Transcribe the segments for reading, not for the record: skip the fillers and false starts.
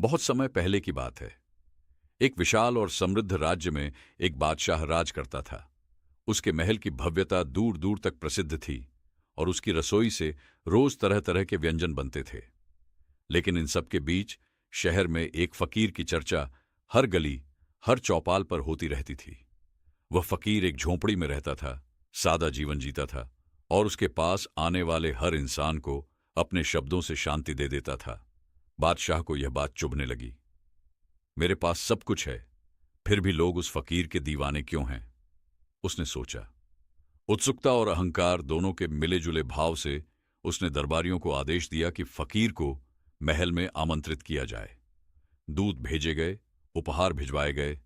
बहुत समय पहले की बात है। एक विशाल और समृद्ध राज्य में एक बादशाह राज करता था। उसके महल की भव्यता दूर दूर तक प्रसिद्ध थी और उसकी रसोई से रोज तरह तरह के व्यंजन बनते थे। लेकिन इन सब के बीच शहर में एक फकीर की चर्चा हर गली, हर चौपाल पर होती रहती थी। वह फकीर एक झोंपड़ी में रहता था, सादा जीवन जीता था और उसके पास आने वाले हर इंसान को अपने शब्दों से शांति दे देता था। बादशाह को यह बात चुभने लगी। मेरे पास सब कुछ है, फिर भी लोग उस फकीर के दीवाने क्यों हैं? उसने सोचा। उत्सुकता और अहंकार दोनों के मिले जुले भाव से उसने दरबारियों को आदेश दिया कि फकीर को महल में आमंत्रित किया जाए। दूत भेजे गए, उपहार भिजवाए गए,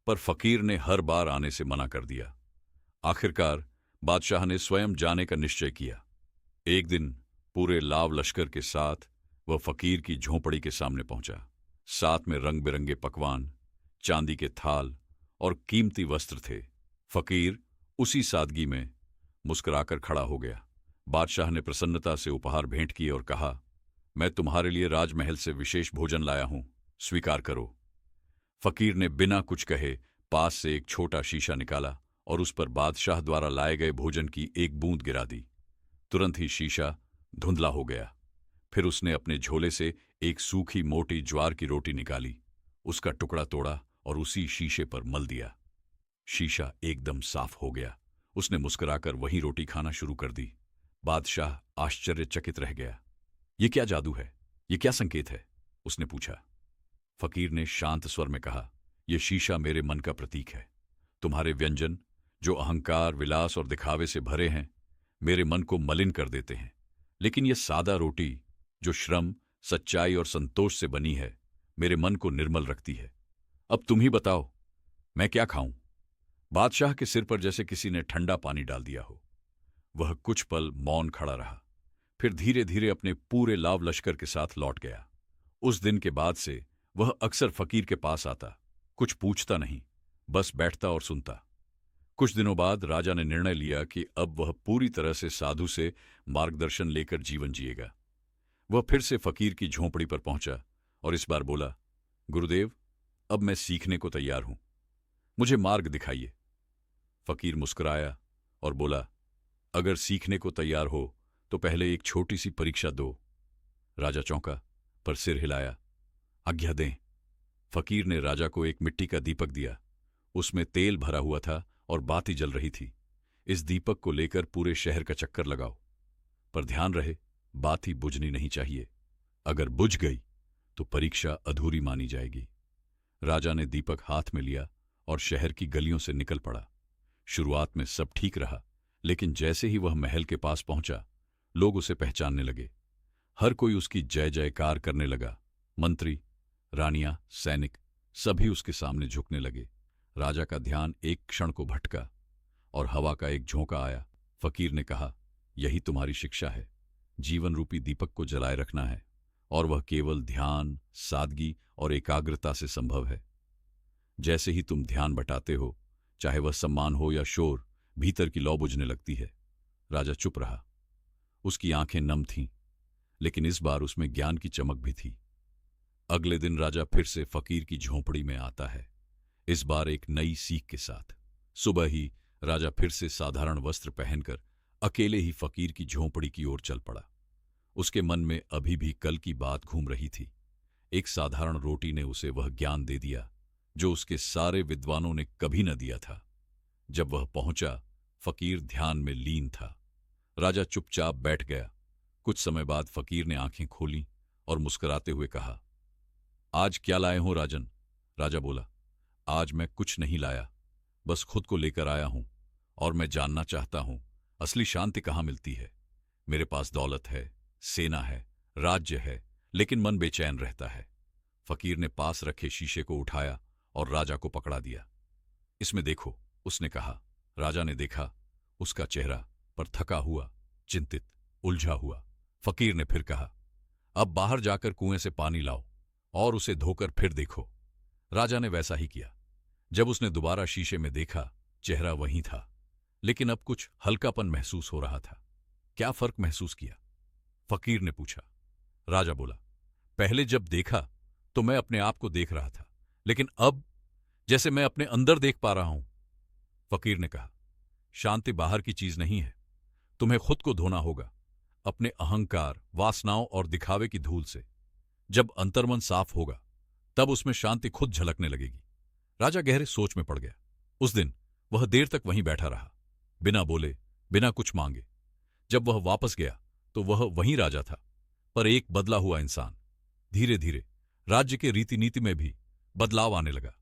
पर फकीर ने हर बार आने से मना कर दिया। आखिरकार बादशाह ने स्वयं जाने का निश्चय किया। एक दिन पूरे लाव लश्कर के साथ वह फकीर की झोंपड़ी के सामने पहुंचा। साथ में रंग बिरंगे पकवान, चांदी के थाल और कीमती वस्त्र थे। फकीर उसी सादगी में मुस्कुराकर खड़ा हो गया। बादशाह ने प्रसन्नता से उपहार भेंट किए और कहा, मैं तुम्हारे लिए राजमहल से विशेष भोजन लाया हूं, स्वीकार करो। फकीर ने बिना कुछ कहे पास से एक छोटा शीशा निकाला और उस पर बादशाह द्वारा लाए गए भोजन की एक बूंद गिरा दी। तुरंत ही शीशा धुंधला हो गया। फिर उसने अपने झोले से एक सूखी मोटी ज्वार की रोटी निकाली, उसका टुकड़ा तोड़ा और उसी शीशे पर मल दिया। शीशा एकदम साफ हो गया। उसने मुस्कुराकर वही रोटी खाना शुरू कर दी। बादशाह आश्चर्यचकित रह गया। ये क्या जादू है? ये क्या संकेत है? उसने पूछा। फकीर ने शांत स्वर में कहा, यह शीशा मेरे मन का प्रतीक है। तुम्हारे व्यंजन, जो अहंकार, विलास और दिखावे से भरे हैं, मेरे मन को मलिन कर देते हैं। लेकिन यह सादा रोटी, जो श्रम, सच्चाई और संतोष से बनी है, मेरे मन को निर्मल रखती है। अब तुम ही बताओ, मैं क्या खाऊं? बादशाह के सिर पर जैसे किसी ने ठंडा पानी डाल दिया हो। वह कुछ पल मौन खड़ा रहा, फिर धीरे धीरे अपने पूरे लाव लश्कर के साथ लौट गया। उस दिन के बाद से वह अक्सर फकीर के पास आता, कुछ पूछता नहीं, बस बैठता और सुनता। कुछ दिनों बाद राजा ने निर्णय लिया कि अब वह पूरी तरह से साधु से मार्गदर्शन लेकर जीवन जिएगा। वह फिर से फकीर की झोंपड़ी पर पहुंचा और इस बार बोला, गुरुदेव, अब मैं सीखने को तैयार हूं, मुझे मार्ग दिखाइए। फकीर मुस्कुराया और बोला, अगर सीखने को तैयार हो तो पहले एक छोटी सी परीक्षा दो। राजा चौंका, पर सिर हिलाया। आज्ञा दें। फकीर ने राजा को एक मिट्टी का दीपक दिया। उसमें तेल भरा हुआ था और बाती जल रही थी। इस दीपक को लेकर पूरे शहर का चक्कर लगाओ, पर ध्यान रहे, बाती बुझनी नहीं चाहिए। अगर बुझ गई तो परीक्षा अधूरी मानी जाएगी। राजा ने दीपक हाथ में लिया और शहर की गलियों से निकल पड़ा। शुरुआत में सब ठीक रहा, लेकिन जैसे ही वह महल के पास पहुंचा, लोग उसे पहचानने लगे। हर कोई उसकी जय जयकार करने लगा। मंत्री, रानियां, सैनिक, सभी उसके सामने झुकने लगे। राजा का ध्यान एक क्षण को भटका और हवा का एक झोंका आया। फकीर ने कहा, यही तुम्हारी शिक्षा है। जीवन रूपी दीपक को जलाए रखना है, और वह केवल ध्यान, सादगी और एकाग्रता से संभव है। जैसे ही तुम ध्यान बटाते हो, चाहे वह सम्मान हो या शोर, भीतर की लौ बुझने लगती है। राजा चुप रहा। उसकी आंखें नम थीं, लेकिन इस बार उसमें ज्ञान की चमक भी थी। अगले दिन राजा फिर से फकीर की झोंपड़ी में आता है, इस बार एक नई सीख के साथ। सुबह ही राजा फिर से साधारण वस्त्र पहनकर अकेले ही फकीर की झोंपड़ी की ओर चल पड़ा। उसके मन में अभी भी कल की बात घूम रही थी। एक साधारण रोटी ने उसे वह ज्ञान दे दिया जो उसके सारे विद्वानों ने कभी न दिया था। जब वह पहुंचा, फकीर ध्यान में लीन था। राजा चुपचाप बैठ गया। कुछ समय बाद फकीर ने आंखें खोली और मुस्कुराते हुए कहा, आज क्या लाए हो राजन? राजा बोला, आज मैं कुछ नहीं लाया, बस खुद को लेकर आया हूं, और मैं जानना चाहता हूं असली शांति कहां मिलती है। मेरे पास दौलत है, सेना है, राज्य है, लेकिन मन बेचैन रहता है। फकीर ने पास रखे शीशे को उठाया और राजा को पकड़ा दिया। इसमें देखो, उसने कहा। राजा ने देखा। उसका चेहरा पर थका हुआ, चिंतित, उलझा हुआ। फकीर ने फिर कहा, अब बाहर जाकर कुएं से पानी लाओ और उसे धोकर फिर देखो। राजा ने वैसा ही किया। जब उसने दोबारा शीशे में देखा, चेहरा वही था, लेकिन अब कुछ हल्कापन महसूस हो रहा था। क्या फर्क महसूस किया? फकीर ने पूछा। राजा बोला, पहले जब देखा तो मैं अपने आप को देख रहा था, लेकिन अब जैसे मैं अपने अंदर देख पा रहा हूं। फकीर ने कहा, शांति बाहर की चीज नहीं है। तुम्हें खुद को धोना होगा, अपने अहंकार, वासनाओं और दिखावे की धूल से। जब अंतर्मन साफ होगा, तब उसमें शांति खुद झलकने लगेगी। राजा गहरे सोच में पड़ गया। उस दिन वह देर तक वहीं बैठा रहा, बिना बोले, बिना कुछ मांगे। जब वह वापस गया तो वह वहीं राजा था, पर एक बदला हुआ इंसान। धीरे धीरे राज्य के रीति नीति में भी बदलाव आने लगा।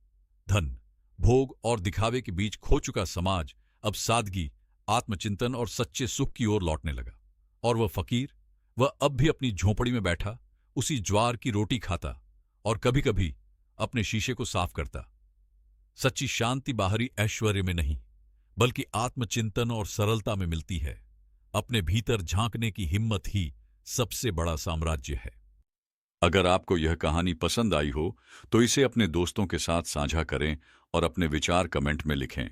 धन, भोग और दिखावे के बीच खो चुका समाज अब सादगी, आत्मचिंतन और सच्चे सुख की ओर लौटने लगा। और वह फकीर, वह अब भी अपनी झोंपड़ी में बैठा उसी ज्वार की रोटी खाता और कभी कभी अपने शीशे को साफ करता। सच्ची शांति बाहरी ऐश्वर्य में नहीं, बल्कि आत्मचिंतन और सरलता में मिलती है। अपने भीतर झांकने की हिम्मत ही सबसे बड़ा साम्राज्य है। अगर आपको यह कहानी पसंद आई हो तो इसे अपने दोस्तों के साथ साझा करें और अपने विचार कमेंट में लिखें।